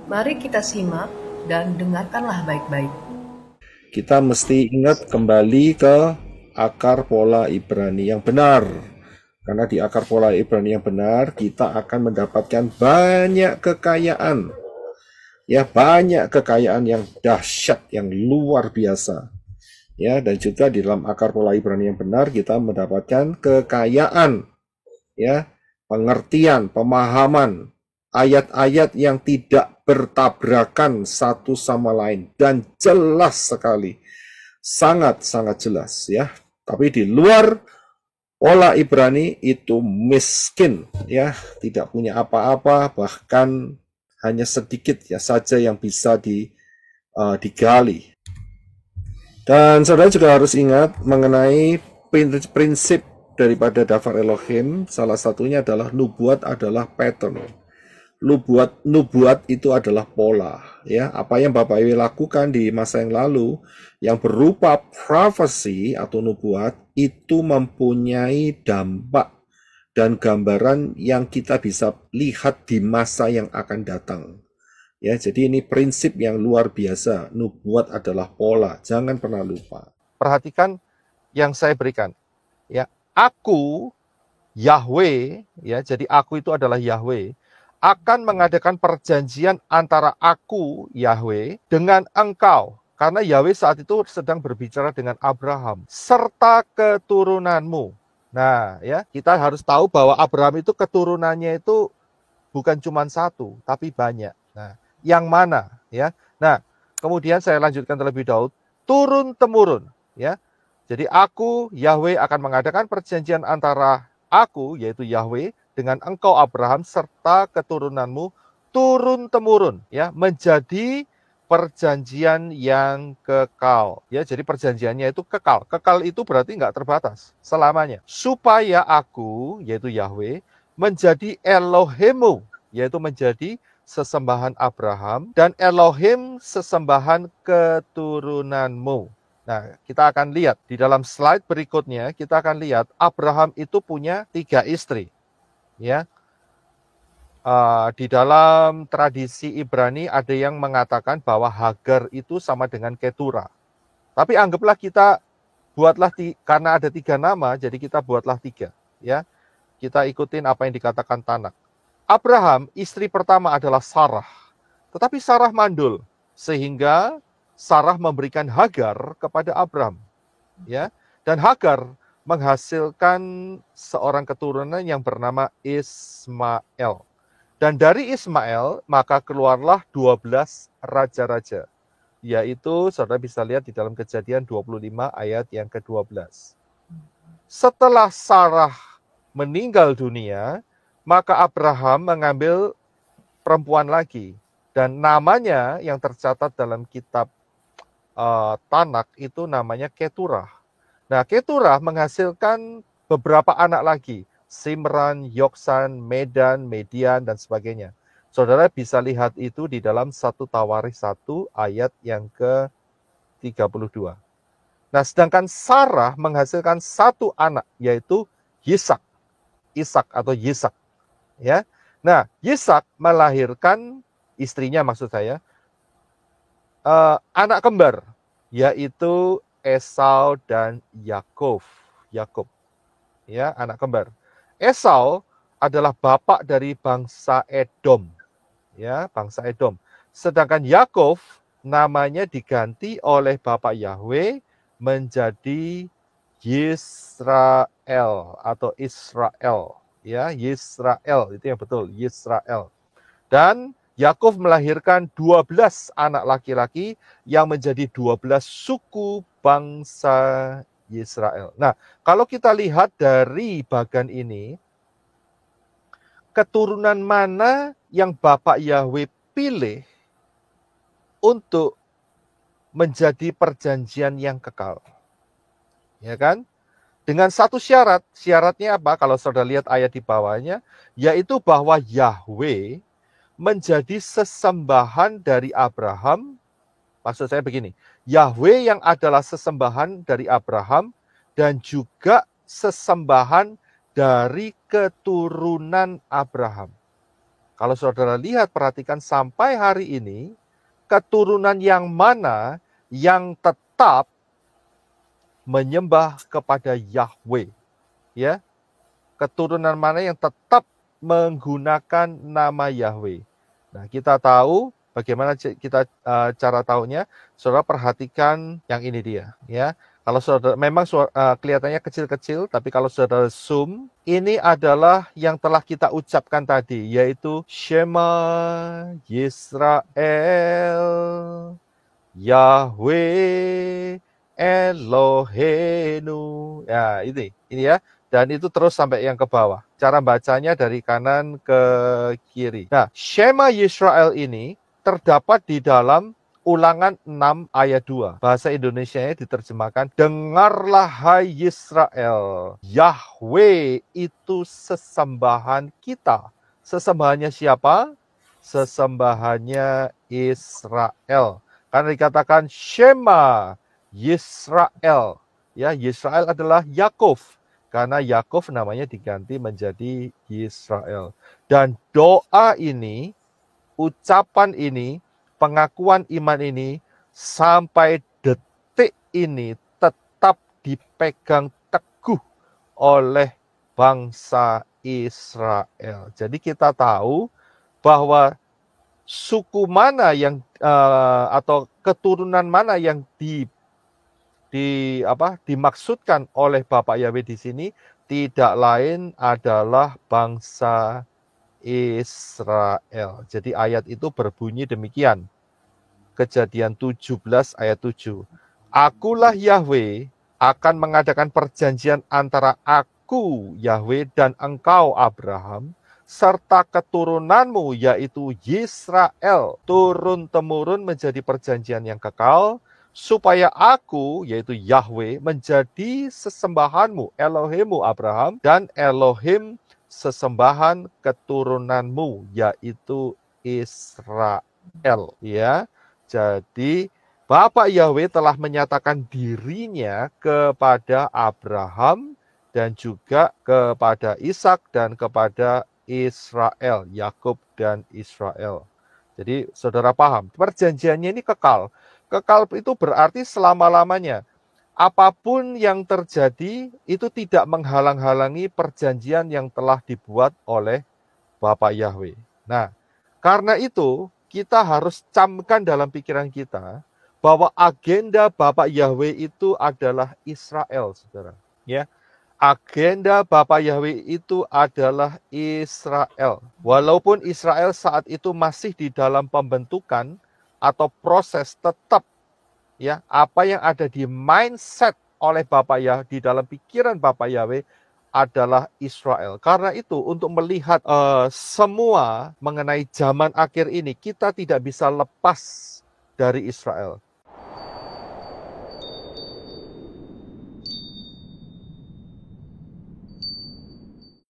Mari kita simak dan dengarkanlah baik-baik. Kita mesti ingat kembali ke akar pola Ibrani yang benar. Karena di akar pola Ibrani yang benar, kita akan mendapatkan banyak kekayaan. Ya, banyak kekayaan yang dahsyat, yang luar biasa. Ya, dan juga di dalam akar pola Ibrani yang benar, kita mendapatkan kekayaan, ya, pengertian, pemahaman, ayat-ayat yang tidak bertabrakan satu sama lain dan jelas sekali, sangat-sangat jelas, ya. Tapi di luar pola Ibrani itu miskin, ya, tidak punya apa-apa, bahkan hanya sedikit ya saja yang bisa digali. Dan saudara juga harus ingat mengenai prinsip daripada Dafar Elohim, salah satunya adalah nubuat adalah pattern. Nubuat itu adalah pola, ya. Apa yang Bapak Ibu lakukan di masa yang lalu yang berupa prophecy atau nubuat itu mempunyai dampak dan gambaran yang kita bisa lihat di masa yang akan datang. Ya, jadi ini prinsip yang luar biasa. Nubuat adalah pola, jangan pernah lupa. Perhatikan yang saya berikan. Ya, aku Yahweh, ya, jadi aku itu adalah Yahweh, akan mengadakan perjanjian antara aku Yahweh dengan engkau. Karena Yahweh saat itu sedang berbicara dengan Abraham serta keturunanmu. Nah, ya, kita harus tahu bahwa Abraham itu keturunannya itu bukan cuma satu, tapi banyak. Nah, yang mana, ya? Nah, kemudian saya lanjutkan terlebih dahulu, turun temurun, ya. Jadi aku Yahweh akan mengadakan perjanjian antara aku yaitu Yahweh dengan engkau Abraham serta keturunanmu turun temurun, ya, menjadi perjanjian yang kekal, ya. Jadi perjanjiannya itu kekal. Kekal itu berarti nggak terbatas selamanya. Supaya aku yaitu Yahweh menjadi Elohimmu, yaitu menjadi sesembahan Abraham, dan Elohim sesembahan keturunanmu. Nah, kita akan lihat di dalam slide berikutnya, kita akan lihat Abraham itu punya 3 istri. Ya, di dalam tradisi Ibrani ada yang mengatakan bahwa Hagar itu sama dengan Ketura. Tapi anggaplah kita buatlah karena ada 3 nama, jadi kita buatlah 3. Ya, kita ikutin apa yang dikatakan Tanak. Abraham, istri pertama adalah Sarah. Tetapi Sarah mandul, sehingga Sarah memberikan Hagar kepada Abraham. Ya, dan Hagar menghasilkan seorang keturunan yang bernama Ismail. Dan dari Ismail, maka keluarlah 12 raja-raja. Yaitu, saudara bisa lihat di dalam Kejadian 25 ayat yang ke-12. Setelah Sarah meninggal dunia, maka Abraham mengambil perempuan lagi, dan namanya yang tercatat dalam kitab Tanak itu namanya Keturah. Nah, Keturah menghasilkan beberapa anak lagi, Simran, Yoksan, Medan, Median, dan sebagainya. Saudara bisa lihat itu di dalam 1 Tawarikh 1 ayat yang ke-32. Nah, sedangkan Sarah menghasilkan 1 anak, yaitu Ishak atau Yisak. Ya. Nah, Yisak melahirkan istrinya, maksud saya, anak kembar, yaitu Esau dan Yakov. Ya, anak kembar. Esau adalah bapak dari bangsa Edom, ya, bangsa Edom. Sedangkan Yakov namanya diganti oleh bapak Yahweh menjadi Yisrael atau Israel, ya, Yisrael itu yang betul, Yisrael. Dan Yakov melahirkan 12 anak laki-laki yang menjadi 12 suku bangsa Israel. Nah, kalau kita lihat dari bagan ini, keturunan mana yang Bapak Yahweh pilih untuk menjadi perjanjian yang kekal? Ya kan? Dengan satu syarat. Syaratnya apa? Kalau saudara lihat ayat di bawahnya, yaitu bahwa Yahweh menjadi sesembahan dari Abraham. Maksud saya begini, Yahweh yang adalah sesembahan dari Abraham dan juga sesembahan dari keturunan Abraham. Kalau saudara lihat, perhatikan sampai hari ini, keturunan yang mana yang tetap menyembah kepada Yahweh, ya? Keturunan mana yang tetap menggunakan nama Yahweh. Nah, kita tahu bagaimana kita cara tahunya. Saudara perhatikan yang ini dia, ya. Kalau saudara memang kelihatannya kecil-kecil, tapi kalau saudara zoom, ini adalah yang telah kita ucapkan tadi, yaitu Shema Yisrael, Yahweh Eloheinu. Ya, ini ya. Dan itu terus sampai yang ke bawah. Cara bacanya dari kanan ke kiri. Nah, Shema Yisrael ini terdapat di dalam Ulangan 6 ayat 2. Bahasa Indonesianya diterjemahkan, dengarlah hai Yisrael, Yahweh itu sesembahan kita. Sesembahannya siapa? Sesembahannya Israel. Karena dikatakan Shema Yisrael. Ya, Yisrael adalah Yakov. Karena Yakov namanya diganti menjadi Yisrael. Dan doa ini, ucapan ini, pengakuan iman ini, sampai detik ini tetap dipegang teguh oleh bangsa Israel. Jadi kita tahu bahwa suku mana yang atau keturunan mana yang dimaksudkan oleh Bapak Yahweh di sini tidak lain adalah bangsa Israel. Jadi ayat itu berbunyi demikian. Kejadian 17 ayat 7. Akulah Yahweh akan mengadakan perjanjian antara aku Yahweh dan engkau Abraham serta keturunanmu yaitu Yisrael turun-temurun menjadi perjanjian yang kekal, supaya aku, yaitu Yahweh, menjadi sesembahanmu, Elohimmu Abraham, dan Elohim sesembahan keturunanmu, yaitu Israel. Ya, jadi Bapak Yahweh telah menyatakan dirinya kepada Abraham dan juga kepada Ishak dan kepada Israel, Yakub dan Israel. Jadi saudara paham, perjanjiannya ini kekal. Kekal itu berarti selama-lamanya. Apapun yang terjadi itu tidak menghalang-halangi perjanjian yang telah dibuat oleh Bapak Yahweh. Nah, karena itu kita harus camkan dalam pikiran kita bahwa agenda Bapak Yahweh itu adalah Israel, saudara. Ya, agenda Bapak Yahweh itu adalah Israel. Walaupun Israel saat itu masih di dalam pembentukan atau proses, tetap ya apa yang ada di mindset oleh Bapak Yahweh, di dalam pikiran Bapak Yahweh adalah Israel. Karena itu untuk melihat semua mengenai zaman akhir ini, kita tidak bisa lepas dari Israel.